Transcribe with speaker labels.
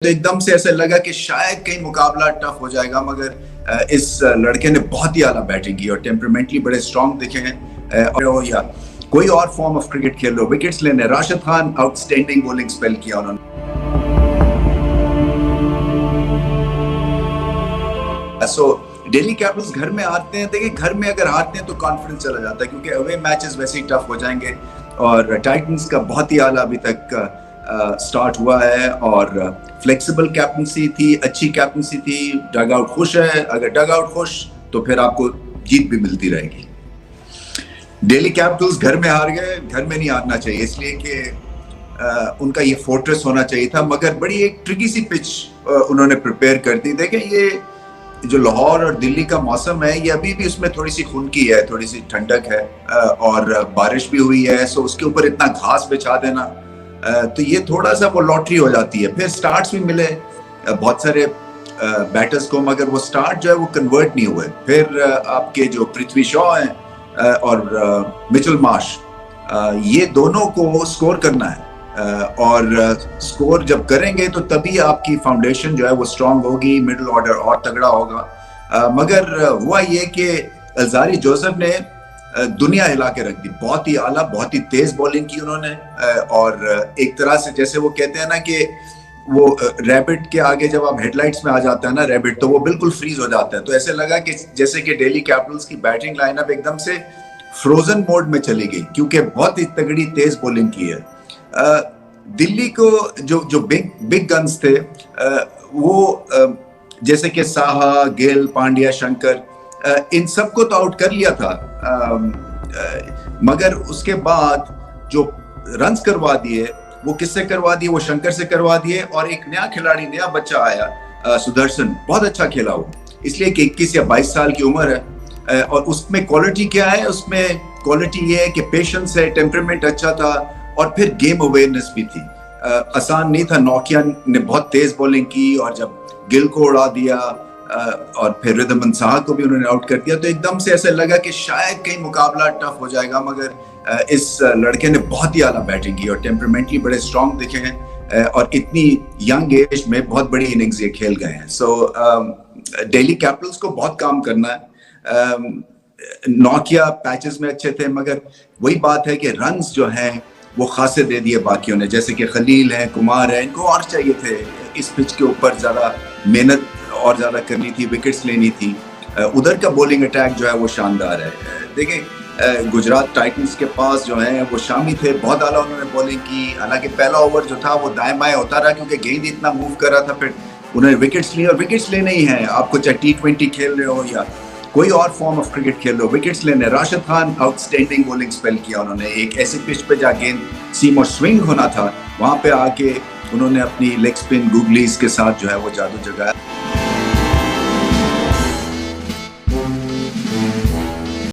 Speaker 1: तो एकदम से ऐसा लगा कि शायद कहीं मुकाबला टफ हो जाएगा, मगर इस लड़के ने बहुत ही आला बैटिंग की और टेम्परामेंटली बड़े स्ट्रॉन्ग दिखे हैं। और या कोई और फॉर्म ऑफ क्रिकेट खेल लो, विकेट्स लेने Rashid Khan outstanding bowling spell किया उन्होंने। सो दिल्ली कैपिटल्स घर में आते हैं, देखिए घर में अगर हारते हैं तो कॉन्फिडेंस चला जाता है, क्योंकि अवे मैचेस वैसे ही टफ हो जाएंगे। और टाइटंस का बहुत ही आला अभी तक स्टार्ट हुआ है और फ्लेक्सिबल कैप्टनसी थी, अच्छी कैप्टनसी थी। डग आउट खुश है, अगर डग आउट खुश तो फिर आपको जीत भी मिलती रहेगी। दिल्ली कैपिटल्स घर में हार गए, घर में नहीं हारना चाहिए, इसलिए कि उनका ये फोर्ट्रेस होना चाहिए था, मगर बड़ी एक ट्रिकी सी पिच उन्होंने प्रिपेयर कर दी। देखें, ये जो लाहौर और दिल्ली का मौसम है, ये अभी भी उसमें थोड़ी सी खुनकी है, थोड़ी सी ठंडक है और बारिश भी हुई है। सो उसके ऊपर इतना घास बिछा देना, तो ये थोड़ा सा वो लॉटरी हो जाती है। फिर स्टार्ट्स भी मिले बहुत सारे बैटर्स को, मगर वो स्टार्ट जो है वो कन्वर्ट नहीं हुए। फिर आपके जो पृथ्वी शॉ हैं और मिचेल मार्श, ये दोनों को स्कोर करना है और स्कोर जब करेंगे तो तभी आपकी फाउंडेशन जो है वो स्ट्रांग होगी, मिडिल ऑर्डर और तगड़ा होगा। मगर हुआ ये कि अलजारी जोसेफ ने दुनिया हिला के रख दी। बहुत ही आला, बहुत ही तेज बॉलिंग की उन्होंने और एक तरह से जैसे वो कहते हैं ना कि वो रैबिट के आगे जब आप हेडलाइट्स में आ जाता है ना रैबिट, तो वो बिल्कुल फ्रीज हो जाता है। तो ऐसे लगा कि जैसे कि दिल्ली कैपिटल्स की बैटिंग लाइनअप एकदम से फ्रोजन मोड में चली गई, क्योंकि बहुत ही तगड़ी तेज बॉलिंग की है। दिल्ली को जो बिग गन्स थे, वो जैसे कि साहा, गिल, पांड्या, शंकर, इन सबको तो आउट कर लिया था, मगर उसके बाद जो रन्स करवा दिए वो किससे करवा दिए? वो शंकर से करवा दिए। और एक नया खिलाड़ी, नया बच्चा आया, सुदर्शन, बहुत अच्छा खेला वो, इसलिए कि 21 या 22 साल की उम्र है। और उसमें क्वालिटी क्या है? उसमें क्वालिटी ये है कि पेशेंस है, टेम्परामेंट अच्छा था और फिर गेम अवेयरनेस भी थी। आसान नहीं था। नोकिया ने बहुत तेज बॉलिंग की और जब गिल को उड़ा दिया और फिर रिदमन साहा को भी उन्होंने आउट कर दिया, तो एकदम से ऐसा लगा कि शायद कहीं मुकाबला टफ हो जाएगा, मगर इस लड़के ने बहुत ही आला बैटिंग की और टेम्परामेंटली बड़े स्ट्रॉन्ग दिखे हैं और इतनी यंग एज में बहुत बड़ी इनिंग्स ये खेल गए हैं। सो दिल्ली कैपिटल्स को बहुत काम करना है। नोकिया पैचेस में अच्छे थे, मगर वही बात है कि रन्स जो हैं वो खासे दे दिए बाकियों ने, जैसे कि खलील है, कुमार है, इनको और चाहिए थे इस पिच के ऊपर, ज्यादा मेहनत और ज्यादा करनी थी, विकेट्स लेनी थी। उधर का बॉलिंग अटैक जो है वो शानदार है। देखें, गुजरात टाइटंस के पास जो है वो शामी थे, बहुत आला उन्होंने बॉलिंग की। हालांकि पहला ओवर जो था वो दाएं बाएं होता रहा, क्योंकि गेंद इतना मूव कर रहा था। फिर उन्होंने विकेट्स लिए, और विकेट्स लेने ही हैं आपको, चाहे T20 खेल रहे हो या कोई और फॉर्म ऑफ क्रिकेट खेल लो, विकेट्स लेने। Rashid Khan outstanding bowling spell किया उन्होंने। एक ऐसी पिच पे जहाँ गेंद सीम और स्विंग होना था, वहां पे आके उन्होंने अपनी लेग स्पिन गूगलीज के साथ जो है वो जादू जगाया।